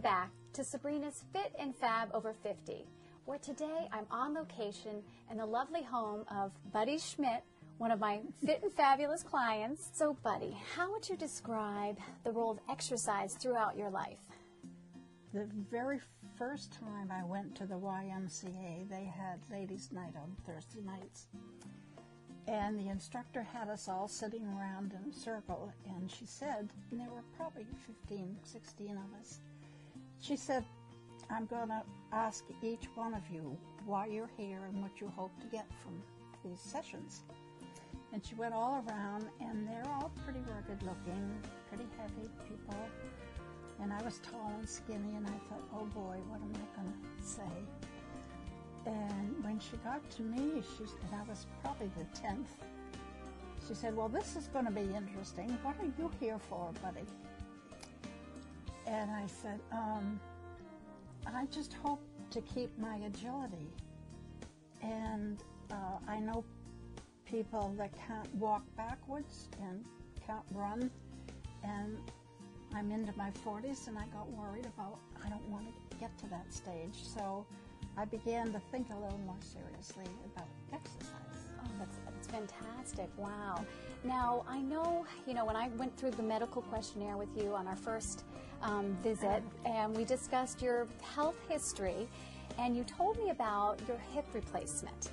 back to Sabrina's Fit and Fab Over 50, where today I'm on location in the lovely home of Buddy Schmidt, one of my fit and fabulous clients. So Buddy, how would you describe the role of exercise throughout your life? The very first time I went to the YMCA, they had ladies' night on Thursday nights. And the instructor had us all sitting around in a circle, and she said, and there were probably 15, 16 of us, she said, I'm going to ask each one of you why you're here and what you hope to get from these sessions. And she went all around, and they're all pretty rugged looking, pretty heavy people. And I was tall and skinny, and I thought, oh boy, what am I going to say? And when she got to me, and I was probably the 10th, she said, well, this is going to be interesting. What are you here for, Buddy? And I said, I just hope to keep my agility. And I know people that can't walk backwards and can't run. And I'm into my 40s, and I got worried about, I don't want to get to that stage. So I began to think a little more seriously about exercise. Oh, that's fantastic. Wow. Now, I know, when I went through the medical questionnaire with you on our first visit, and we discussed your health history, and you told me about your hip replacement.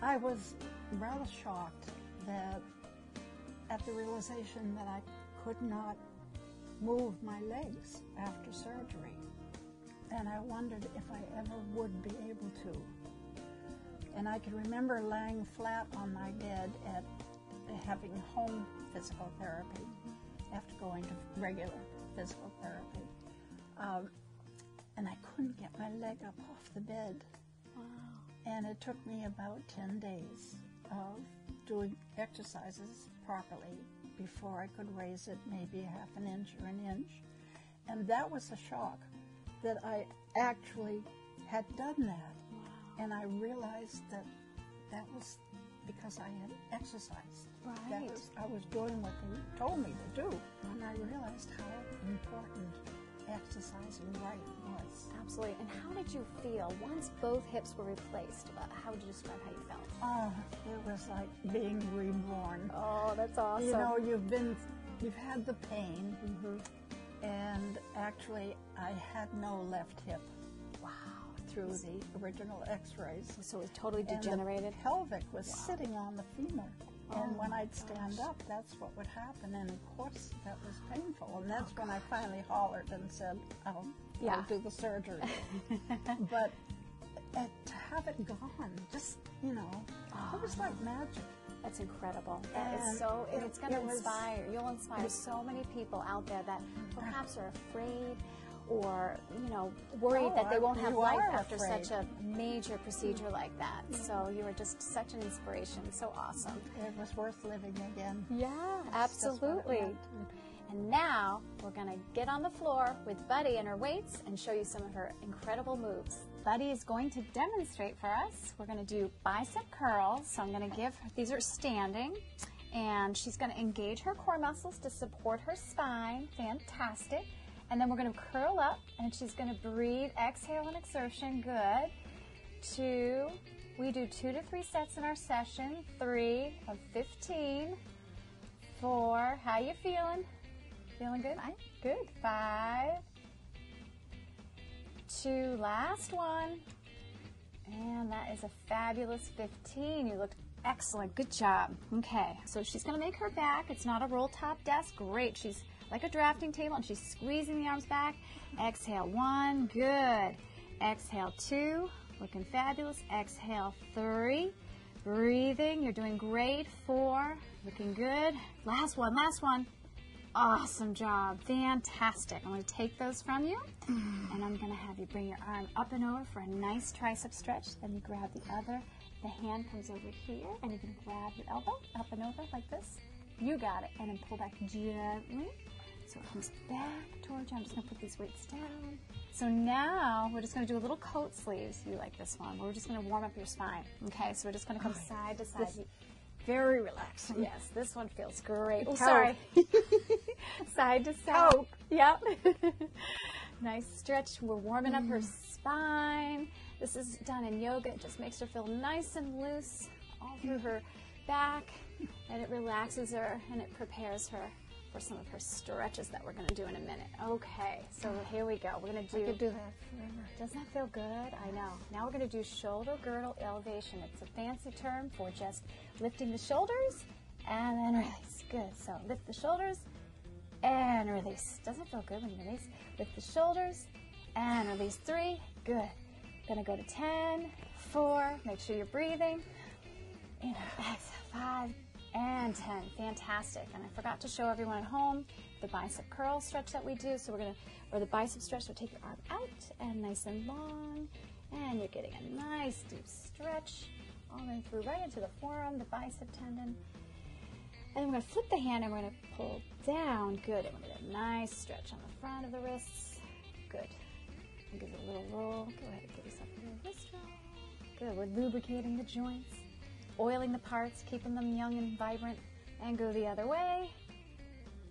I was rather shocked at the realization that I could not move my legs after surgery. And I wondered if I ever would be able to. And I could remember laying flat on my bed at having home physical therapy after going to regular physical therapy. And I couldn't get my leg up off the bed. Wow. And it took me about 10 days of doing exercises properly before I could raise it maybe half an inch or an inch. And that was a shock, that I actually had done that. Wow. And I realized that was because I had exercised. Right. I was doing what they told me to do. And I realized how important exercising right was. Absolutely. And how did you feel once both hips were replaced? How would you describe how you felt? Oh, it was like being reborn. Oh, that's awesome. You know, you've had the pain, and actually I had no left hip. Wow. Through the original x-rays. So it was totally degenerated? And the pelvic was sitting on the femur. And when I'd stand up, that's what would happen. And of course, that was painful. And that's when I finally hollered and said, I'll do the surgery. But to have it gone, just, it was like magic. That's incredible. That is so, it's going to inspire. You'll inspire so many people out there that perhaps are afraid or, worried that they won't have life after such a major procedure like that. So you are just such an inspiration. So awesome. It was worth living again. Yeah, absolutely. And now we're going to get on the floor with Buddy and her weights and show you some of her incredible moves. Buddy is going to demonstrate for us. We're going to do bicep curls. So I'm going to give her, these are standing, and she's going to engage her core muscles to support her spine. Fantastic. And then we're going to curl up, and she's going to breathe, exhale, and exertion. Good. 2. We do 2 to 3 sets in our session. 3 of 15. 4. How you feeling? Feeling good? Good. 5. 2. Last one. And that is a fabulous 15. You look excellent. Good job. Okay. So she's going to make her back. It's not a roll top desk. Great. She's like a drafting table, and she's squeezing the arms back. Exhale, 1, good. Exhale, 2, looking fabulous. Exhale, 3, breathing, you're doing great. 4, looking good. Last one, Awesome job, fantastic. I'm going to take those from you, and I'm going to have you bring your arm up and over for a nice tricep stretch. Then you grab the other, the hand comes over here, and you can grab your elbow up and over like this. You got it, and then pull back gently. So it comes back towards you. I'm just going to put these weights down. So now we're just going to do a little coat sleeves. You like this one. We're just going to warm up your spine. Okay, so we're just going to come side to side. Very relaxing. Yes, this one feels great. Oh, sorry. Side to side. Yep. Nice stretch. We're warming up her spine. This is done in yoga. It just makes her feel nice and loose all through her back, and it relaxes her, and it prepares her for some of her stretches that we're going to do in a minute. Okay, so here we go. We're going to do... I could do that forever. Doesn't that feel good? I know. Now we're going to do shoulder girdle elevation. It's a fancy term for just lifting the shoulders and then release. Good. So lift the shoulders and release. Doesn't it feel good when you release? Lift the shoulders and release. 3. Good. Going to go to 10, 4. Make sure you're breathing. And exhale. 5 and 10. Fantastic. And I forgot to show everyone at home the bicep curl stretch that we do. So we're going to, or the bicep stretch, so take your arm out and nice and long. And you're getting a nice deep stretch all the way through right into the forearm, the bicep tendon. And then we're going to flip the hand and we're going to pull down. Good. And we're going to get a nice stretch on the front of the wrists. Good. And give it a little roll. Go ahead and give yourself a little wrist roll. Good. We're lubricating the joints, oiling the parts, keeping them young and vibrant. And go the other way.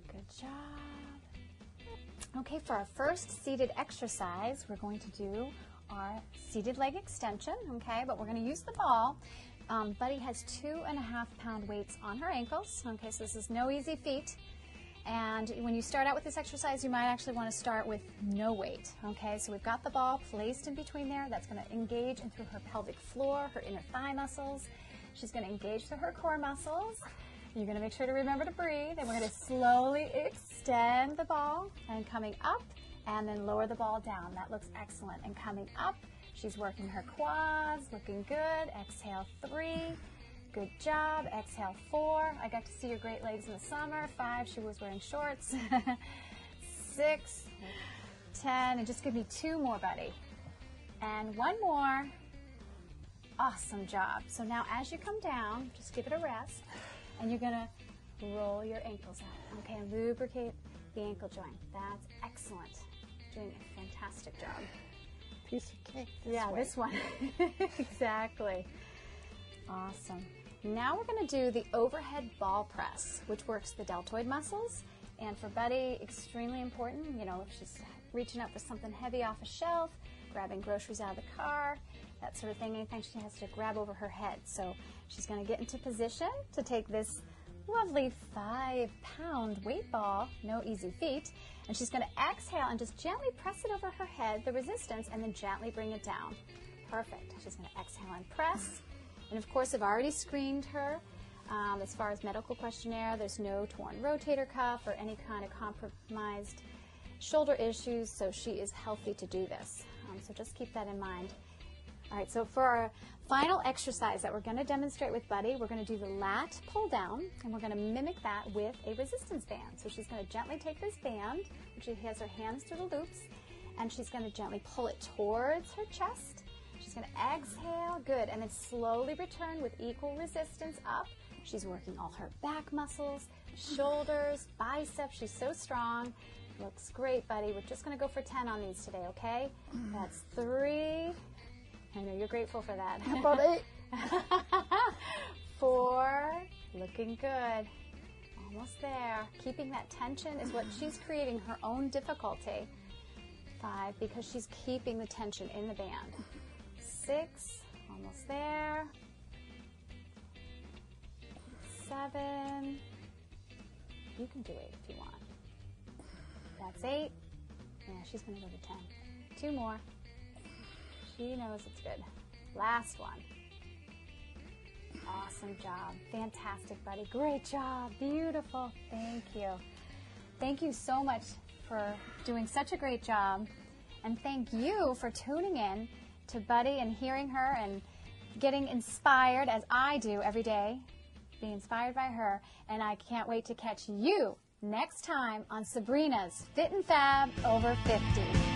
Good job. Okay, for our first seated exercise, we're going to do our seated leg extension, okay? But we're going to use the ball. Buddy has 2.5-pound weights on her ankles, okay? So this is no easy feat. And when you start out with this exercise, you might actually want to start with no weight, okay? So we've got the ball placed in between there. That's going to engage in through her pelvic floor, her inner thigh muscles. She's going to engage through her core muscles. You're going to make sure to remember to breathe. And we're going to slowly extend the ball and coming up and then lower the ball down. That looks excellent. And coming up, she's working her quads, looking good. Exhale, 3. Good job. Exhale, 4. I got to see your great legs in the summer. 5, she was wearing shorts. 6, 10, and just give me 2 more, Buddy. And 1 more. Awesome job. So now as you come down, just give it a rest, and you're going to roll your ankles out, okay, and lubricate the ankle joint. That's excellent. Doing a fantastic job. Piece of cake. This one. Exactly. Awesome. Now we're going to do the overhead ball press, which works the deltoid muscles. And for Buddy, extremely important, you know, if she's reaching up for something heavy off a shelf, grabbing groceries out of the car, that sort of thing, anything she has to grab over her head. So she's going to get into position to take this lovely 5-pound weight ball, no easy feat, and she's going to exhale and just gently press it over her head, the resistance, and then gently bring it down. Perfect. She's going to exhale and press. And of course, I've already screened her. As far as medical questionnaire, there's no torn rotator cuff or any kind of compromised shoulder issues, so she is healthy to do this. So just keep that in mind. All right, so for our final exercise that we're going to demonstrate with Buddy, we're going to do the lat pull down, and we're going to mimic that with a resistance band. So she's going to gently take this band, which she has her hands through the loops, and she's going to gently pull it towards her chest. She's going to exhale, good, and then slowly return with equal resistance up. She's working all her back muscles, shoulders, biceps. She's so strong. Looks great, Buddy. We're just going to go for 10 on these today, okay? That's 3. I know you're grateful for that. How about 8? 4. Looking good. Almost there. Keeping that tension is what she's creating her own difficulty. 5, because she's keeping the tension in the band. 6, almost there. 7. You can do 8 if you want. That's 8. Yeah, she's going to go to 10. 2 more. She knows it's good. Last one. Awesome job. Fantastic, Buddy. Great job. Beautiful. Thank you. Thank you so much for doing such a great job. And thank you for tuning in to Buddy and hearing her and getting inspired, as I do every day, being inspired by her. And I can't wait to catch you next time on Sabrina's Fit and Fab Over 50.